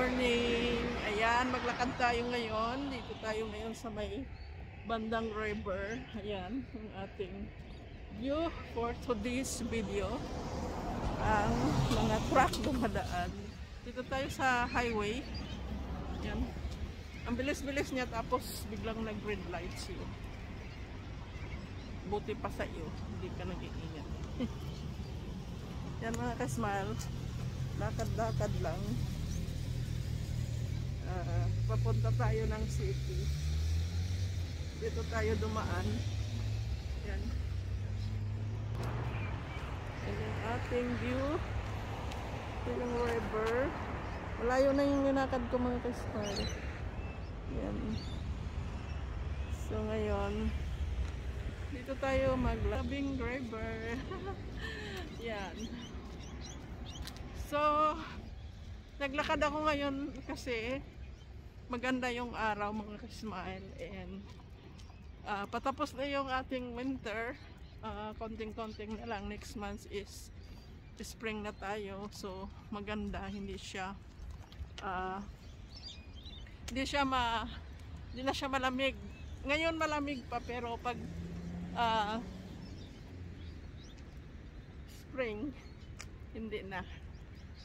morning! Ayan, maglakad tayo ngayon. Dito tayo ngayon sa may bandang river. Ayan, ang ating view for today's video. Ang mga truck dumadaan. Dito tayo sa highway. Ayan. Ang bilis-bilis niya tapos biglang nag-red lights yun. Buti pa sa iyo. Hindi ka nag-iingat. Yan mga ka-smile. Lakad-lakad lang. Papunta tayo ng city. Dito tayo dumaan. Yan. Yan yung ating view. Ito yung river. Malayo na yung linakad ko mga ka-smile. Yan. So ngayon, dito tayo maglabing river. Yan. So, naglakad ako ngayon kasi maganda yung araw mga ka-smile, and patapos na yung ating winter. Konting-konting na lang, next month is spring na tayo, so maganda, hindi na siya malamig. Ngayon malamig pa, pero pag spring hindi na.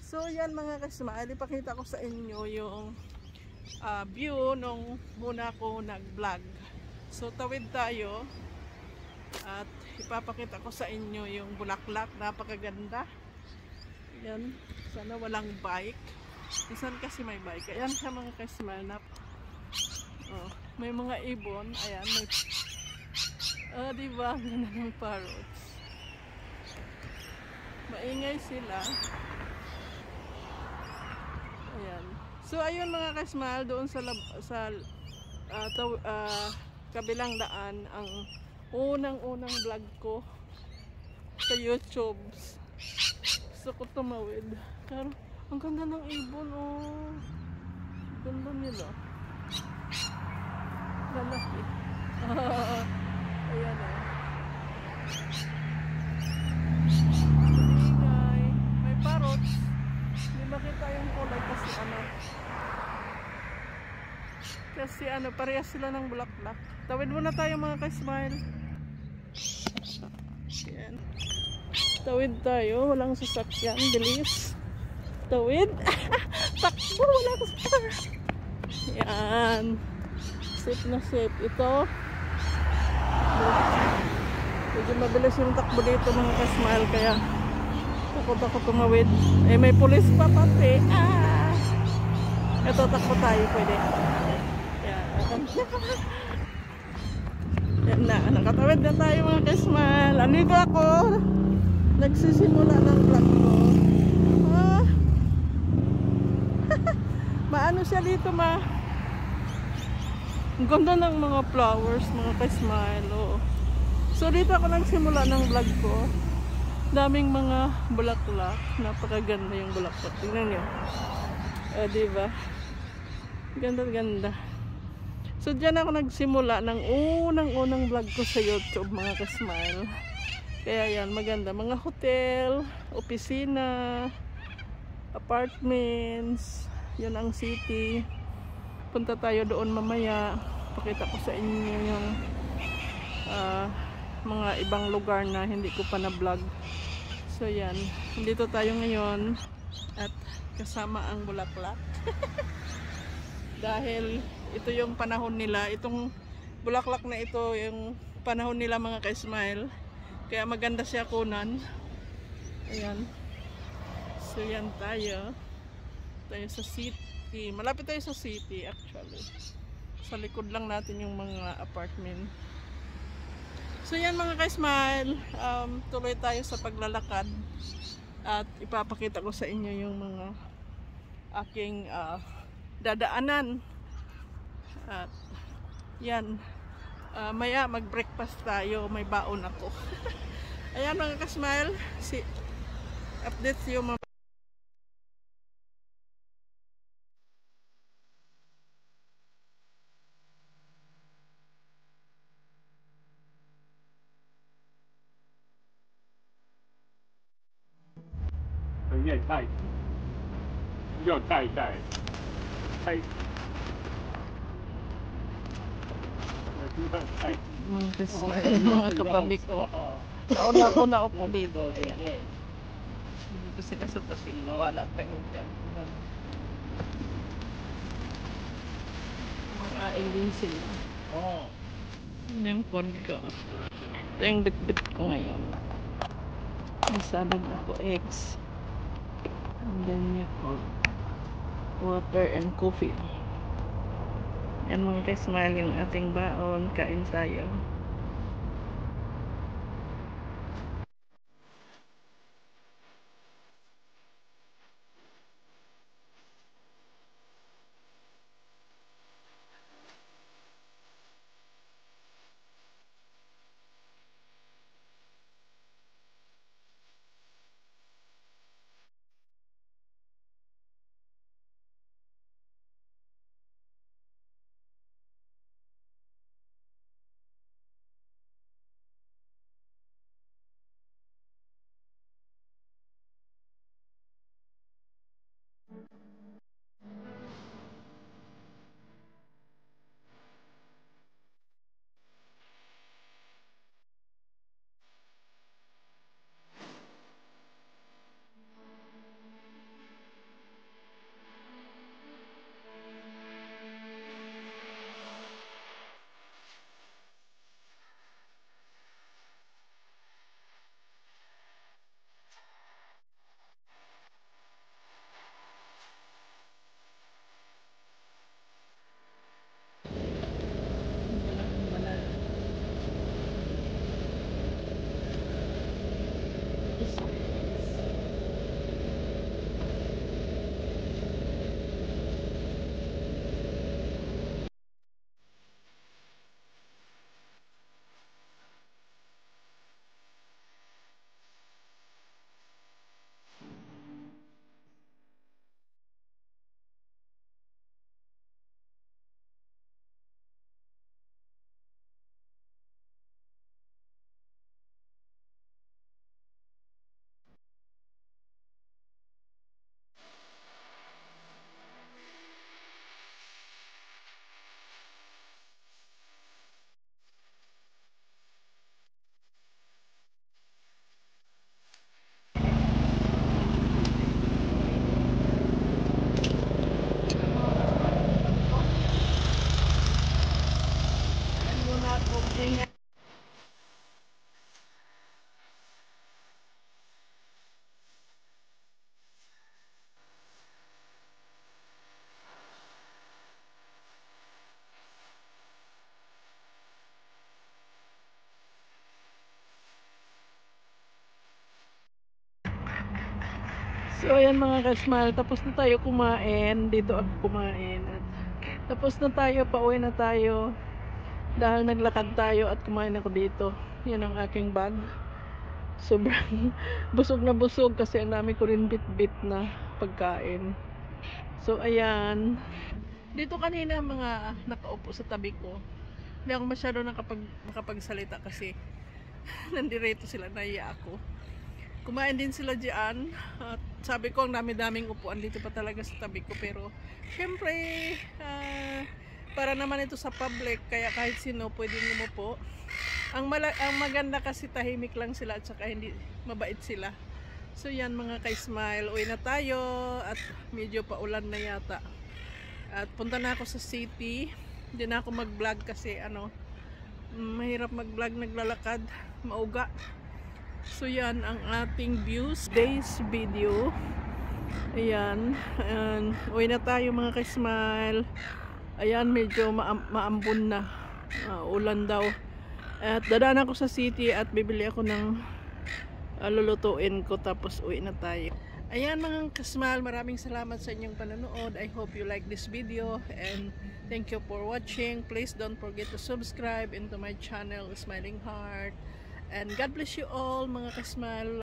So yan mga ka-smile, ipakita ko sa inyo yung view nung muna ko nag-vlog. So tawid tayo at ipapakita ko sa inyo yung bulaklak, napakaganda. Yan, sana walang bike. Minsan kasi may bike. Ayan siya mga ka-smile, may mga ibon. Ayan, may diba, ganda ng parrots. Maingay sila. Ayan. So ayun mga ka-smile, doon sa kabilang daan ang unang vlog ko sa YouTube. Gusto ko tumawid. Pero ang ganda ng ibon, oh. Ganda nila. Lalaki. Ayan, oh. Ingay. May parrots. Hindi makita yung kulay kasi parehas sila ng bulaklak. Tawid muna tayo mga ka-smile. Ayan. Tawid tayo, walang sasakyan. Bilis. Tawid. Takbo, walang sasakyan. Ayan. Safe na safe. Ito. Medyo mabilis yung takbo dito mga ka-smile, kaya takot ako tumawid. May pulis pa pati. Ito, takbo tayo, pwede. Yan na, nakatawid na tayo mga ka-smile. Andito ako, nagsisimula ng vlog ko. Maano siya dito, ang ganda ng mga flowers mga ka-smile, oh. So dito ako nagsimula ng vlog ko. Daming mga bulaklak, napakaganda yung bulaklak. Tingnan nyo, diba, ganda-ganda. So dyan ako nagsimula ng unang vlog ko sa YouTube mga ka-smile. Kaya yan, maganda. Mga hotel, opisina, apartments, yan ang city. Punta tayo doon mamaya. Pakita ko sa inyo yung mga ibang lugar na hindi ko pa na-vlog. So yan, dito tayo ngayon at kasama ang bulaklak. Dahil ito yung panahon nila, itong bulaklak na ito yung panahon nila mga ka-smile, kaya maganda siya kunan. Ayan. So yan tayo sa city, malapit tayo sa city actually. Sa likod lang natin yung mga apartment. So yan mga ka-smile, tuloy tayo sa paglalakad at ipapakita ko sa inyo yung mga aking dadaanan. At yan, maya mag-breakfast tayo, may baon ako. Ayan mga ka-smile, update yung mga太，要太。Mga ka-smile, mga kapabik ko. Nauna ko na upo dito. Ayan. Dito sila sa tabi. Wala tayong dyan. Makain din sila. Ano yung phone ko? Ito yung bitbit ko ngayon. Masalad ako eggs. And then yung water and coffee. Yan mga ka-smile yung ating baon. Kain tayo. So ayan mga ka-smile, tapos na tayo kumain. Dito ako kumain. At tapos na tayo, pauwi na tayo. Dahil naglakad tayo at kumain ako dito. Yan ang aking bag. Sobrang busog na busog kasi ang dami ko rin bit-bit na pagkain. So ayan. Dito kanina mga nakaupo sa tabi ko. Hindi ako masyado makapagsalita kasi nandireto sila, naiya ako. Kumain din sila diyan at sabi ko ang dami-daming upuan dito pa talaga sa tabi ko, pero syempre para naman ito sa public kaya kahit sino pwedeng umupo. Ang maganda kasi tahimik lang sila at saka hindi mabait sila. So yan mga ka-smile, uwi na tayo at medyo paulan na yata. At punta na ako sa city. Hindi na ako mag-vlog kasi mahirap mag-vlog naglalakad, mauga. So yan ang ating views days video. Ayan, uwi na tayo mga ka-smile. Ayan, medyo maambon na, ulan daw. At dadaan ako sa city at bibili ako ng lulutuin ko, tapos uwi na tayo. Ayan mga ka-smile, maraming salamat sa inyong panonood. I hope you like this video and thank you for watching. Please don't forget to subscribe into my channel Smiling Heart. And God bless you all mga ka-smile.